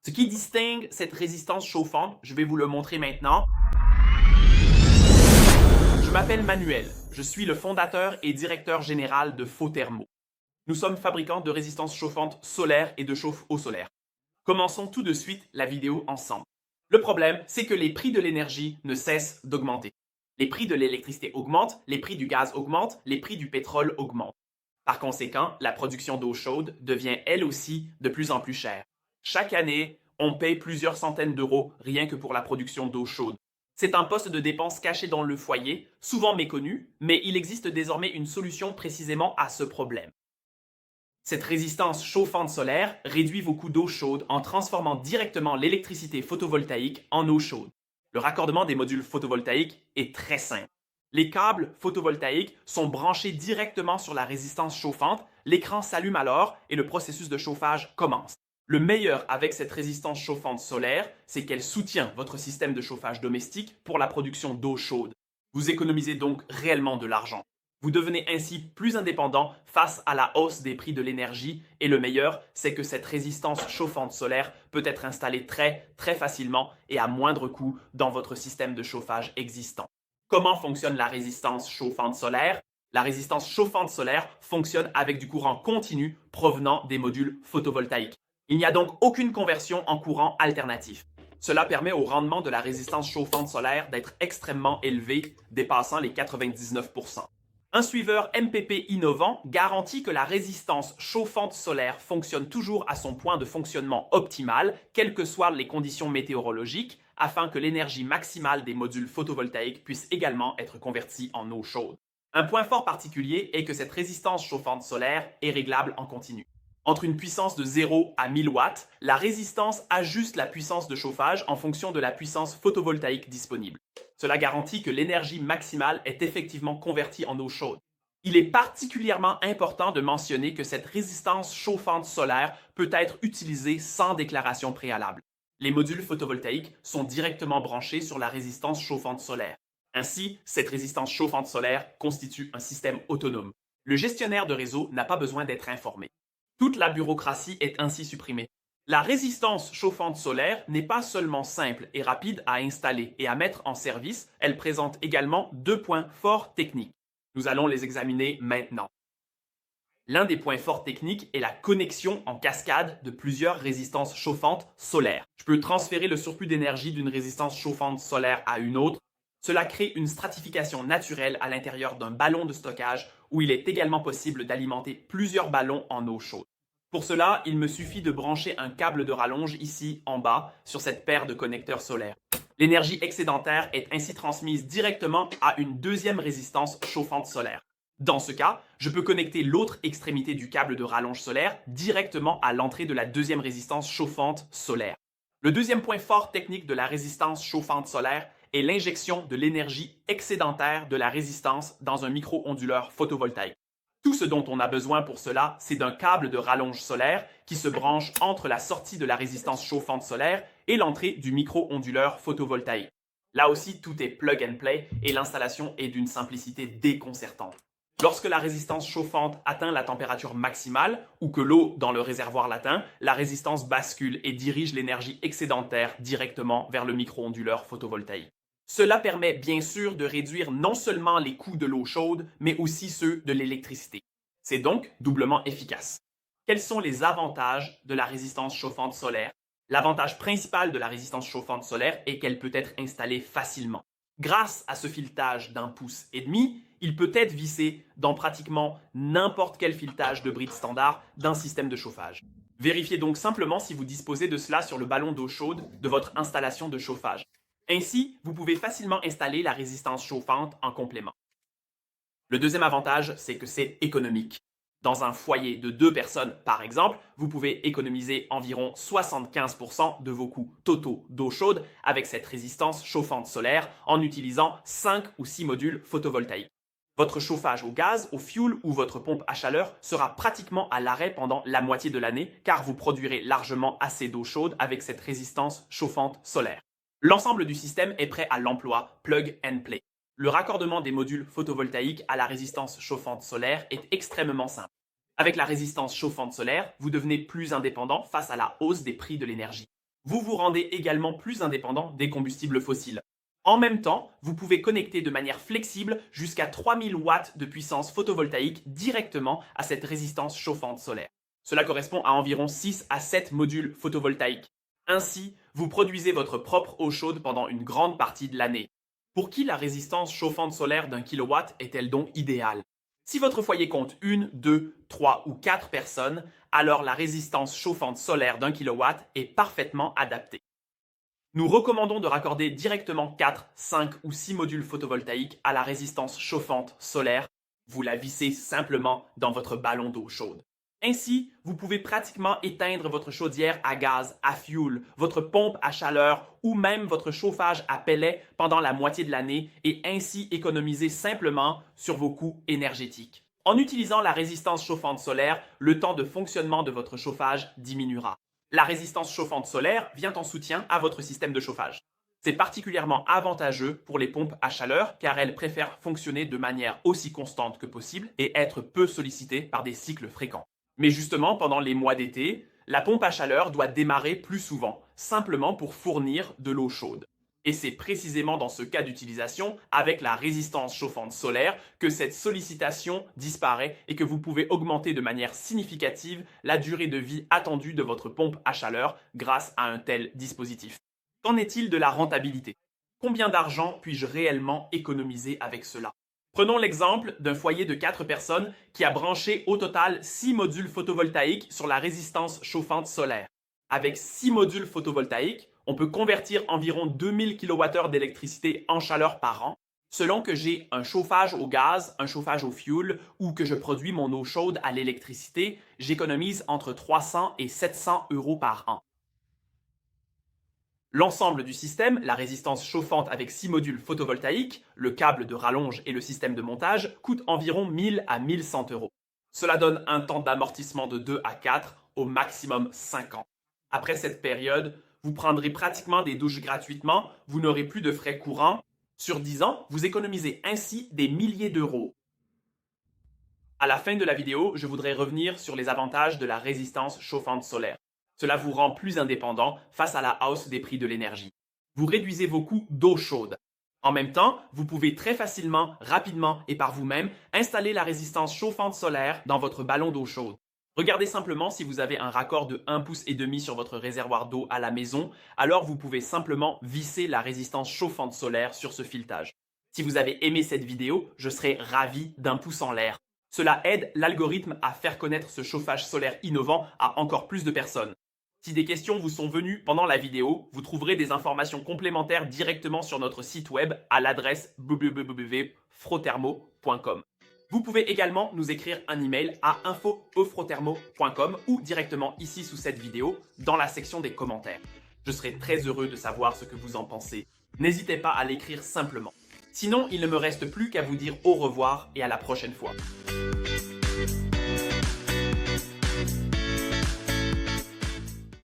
Ce qui distingue cette résistance chauffante, je vais vous le montrer maintenant. Je m'appelle Manuel, je suis le fondateur et directeur général de Faux-Thermo. Nous sommes fabricants de résistance chauffante solaire et de chauffe-eau solaire. Commençons tout de suite la vidéo ensemble. Le problème, c'est que les prix de l'énergie ne cessent d'augmenter. Les prix de l'électricité augmentent, les prix du gaz augmentent, les prix du pétrole augmentent. Par conséquent, la production d'eau chaude devient elle aussi de plus en plus chère. Chaque année, on paye plusieurs centaines d'euros rien que pour la production d'eau chaude. C'est un poste de dépense caché dans le foyer, souvent méconnu, mais il existe désormais une solution précisément à ce problème. Cette résistance chauffante solaire réduit vos coûts d'eau chaude en transformant directement l'électricité photovoltaïque en eau chaude. Le raccordement des modules photovoltaïques est très simple. Les câbles photovoltaïques sont branchés directement sur la résistance chauffante, l'écran s'allume alors et le processus de chauffage commence. Le meilleur avec cette résistance chauffante solaire, c'est qu'elle soutient votre système de chauffage domestique pour la production d'eau chaude. Vous économisez donc réellement de l'argent. Vous devenez ainsi plus indépendant face à la hausse des prix de l'énergie et le meilleur, c'est que cette résistance chauffante solaire peut être installée très facilement et à moindre coût dans votre système de chauffage existant. Comment fonctionne la résistance chauffante solaire? La résistance chauffante solaire fonctionne avec du courant continu provenant des modules photovoltaïques. Il n'y a donc aucune conversion en courant alternatif. Cela permet au rendement de la résistance chauffante solaire d'être extrêmement élevé, dépassant les 99%. Un suiveur MPP innovant garantit que la résistance chauffante solaire fonctionne toujours à son point de fonctionnement optimal, quelles que soient les conditions météorologiques, afin que l'énergie maximale des modules photovoltaïques puisse également être convertie en eau chaude. Un point fort particulier est que cette résistance chauffante solaire est réglable en continu. Entre une puissance de 0 à 1000 watts, la résistance ajuste la puissance de chauffage en fonction de la puissance photovoltaïque disponible. Cela garantit que l'énergie maximale est effectivement convertie en eau chaude. Il est particulièrement important de mentionner que cette résistance chauffante solaire peut être utilisée sans déclaration préalable. Les modules photovoltaïques sont directement branchés sur la résistance chauffante solaire. Ainsi, cette résistance chauffante solaire constitue un système autonome. Le gestionnaire de réseau n'a pas besoin d'être informé. Toute la bureaucratie est ainsi supprimée. La résistance chauffante solaire n'est pas seulement simple et rapide à installer et à mettre en service, elle présente également deux points forts techniques. Nous allons les examiner maintenant. L'un des points forts techniques est la connexion en cascade de plusieurs résistances chauffantes solaires. Je peux transférer le surplus d'énergie d'une résistance chauffante solaire à une autre. Cela crée une stratification naturelle à l'intérieur d'un ballon de stockage où il est également possible d'alimenter plusieurs ballons en eau chaude. Pour cela, il me suffit de brancher un câble de rallonge ici en bas sur cette paire de connecteurs solaires. L'énergie excédentaire est ainsi transmise directement à une deuxième résistance chauffante solaire. Dans ce cas, je peux connecter l'autre extrémité du câble de rallonge solaire directement à l'entrée de la deuxième résistance chauffante solaire. Le deuxième point fort technique de la résistance chauffante solaire est l'injection de l'énergie excédentaire de la résistance dans un micro-onduleur photovoltaïque. Tout ce dont on a besoin pour cela, c'est d'un câble de rallonge solaire qui se branche entre la sortie de la résistance chauffante solaire et l'entrée du micro-onduleur photovoltaïque. Là aussi, tout est plug and play et l'installation est d'une simplicité déconcertante. Lorsque la résistance chauffante atteint la température maximale ou que l'eau dans le réservoir l'atteint, la résistance bascule et dirige l'énergie excédentaire directement vers le micro-onduleur photovoltaïque. Cela permet bien sûr de réduire non seulement les coûts de l'eau chaude, mais aussi ceux de l'électricité. C'est donc doublement efficace. Quels sont les avantages de la résistance chauffante solaire? L'avantage principal de la résistance chauffante solaire est qu'elle peut être installée facilement. Grâce à ce filetage d'1,5 pouce, il peut être vissé dans pratiquement n'importe quel filetage de bride standard d'un système de chauffage. Vérifiez donc simplement si vous disposez de cela sur le ballon d'eau chaude de votre installation de chauffage. Ainsi, vous pouvez facilement installer la résistance chauffante en complément. Le deuxième avantage, c'est que c'est économique. Dans un foyer de 2 personnes, par exemple, vous pouvez économiser environ 75% de vos coûts totaux d'eau chaude avec cette résistance chauffante solaire en utilisant 5 ou 6 modules photovoltaïques. Votre chauffage au gaz, au fioul ou votre pompe à chaleur sera pratiquement à l'arrêt pendant la moitié de l'année car vous produirez largement assez d'eau chaude avec cette résistance chauffante solaire. L'ensemble du système est prêt à l'emploi plug and play. Le raccordement des modules photovoltaïques à la résistance chauffante solaire est extrêmement simple. Avec la résistance chauffante solaire, vous devenez plus indépendant face à la hausse des prix de l'énergie. Vous vous rendez également plus indépendant des combustibles fossiles. En même temps, vous pouvez connecter de manière flexible jusqu'à 3000 watts de puissance photovoltaïque directement à cette résistance chauffante solaire. Cela correspond à environ 6 à 7 modules photovoltaïques. Ainsi, vous produisez votre propre eau chaude pendant une grande partie de l'année. Pour qui la résistance chauffante solaire d'un kilowatt est-elle donc idéale? Si votre foyer compte 1, 2, 3 ou 4 personnes, alors la résistance chauffante solaire d'un kilowatt est parfaitement adaptée. Nous recommandons de raccorder directement 4, 5 ou 6 modules photovoltaïques à la résistance chauffante solaire. Vous la vissez simplement dans votre ballon d'eau chaude. Ainsi, vous pouvez pratiquement éteindre votre chaudière à gaz, à fioul, votre pompe à chaleur ou même votre chauffage à pellets pendant la moitié de l'année et ainsi économiser simplement sur vos coûts énergétiques. En utilisant la résistance chauffante solaire, le temps de fonctionnement de votre chauffage diminuera. La résistance chauffante solaire vient en soutien à votre système de chauffage. C'est particulièrement avantageux pour les pompes à chaleur car elles préfèrent fonctionner de manière aussi constante que possible et être peu sollicitées par des cycles fréquents. Mais justement, pendant les mois d'été, la pompe à chaleur doit démarrer plus souvent, simplement pour fournir de l'eau chaude. Et c'est précisément dans ce cas d'utilisation, avec la résistance chauffante solaire, que cette sollicitation disparaît et que vous pouvez augmenter de manière significative la durée de vie attendue de votre pompe à chaleur grâce à un tel dispositif. Qu'en est-il de la rentabilité? Combien d'argent puis-je réellement économiser avec cela? Prenons l'exemple d'un foyer de 4 personnes qui a branché au total 6 modules photovoltaïques sur la résistance chauffante solaire. Avec 6 modules photovoltaïques, on peut convertir environ 2000 kWh d'électricité en chaleur par an, selon que j'ai un chauffage au gaz, un chauffage au fioul ou que je produis mon eau chaude à l'électricité, j'économise entre 300 et 700 euros par an. L'ensemble du système, la résistance chauffante avec 6 modules photovoltaïques, le câble de rallonge et le système de montage, coûte environ 1000 à 1100 euros. Cela donne un temps d'amortissement de 2 à 4, au maximum 5 ans. Après cette période, vous prendrez pratiquement des douches gratuitement, vous n'aurez plus de frais courants. Sur 10 ans, vous économisez ainsi des milliers d'euros. À la fin de la vidéo, je voudrais revenir sur les avantages de la résistance chauffante solaire. Cela vous rend plus indépendant face à la hausse des prix de l'énergie. Vous réduisez vos coûts d'eau chaude. En même temps, vous pouvez très facilement, rapidement et par vous-même installer la résistance chauffante solaire dans votre ballon d'eau chaude. Regardez simplement si vous avez un raccord de 1,5 pouce sur votre réservoir d'eau à la maison, alors vous pouvez simplement visser la résistance chauffante solaire sur ce filetage. Si vous avez aimé cette vidéo, je serais ravi d'un pouce en l'air. Cela aide l'algorithme à faire connaître ce chauffage solaire innovant à encore plus de personnes. Si des questions vous sont venues pendant la vidéo, vous trouverez des informations complémentaires directement sur notre site web à l'adresse www.frothermo.com. Vous pouvez également nous écrire un email à info@frothermo.com ou directement ici sous cette vidéo dans la section des commentaires. Je serai très heureux de savoir ce que vous en pensez. N'hésitez pas à l'écrire simplement. Sinon, il ne me reste plus qu'à vous dire au revoir et à la prochaine fois.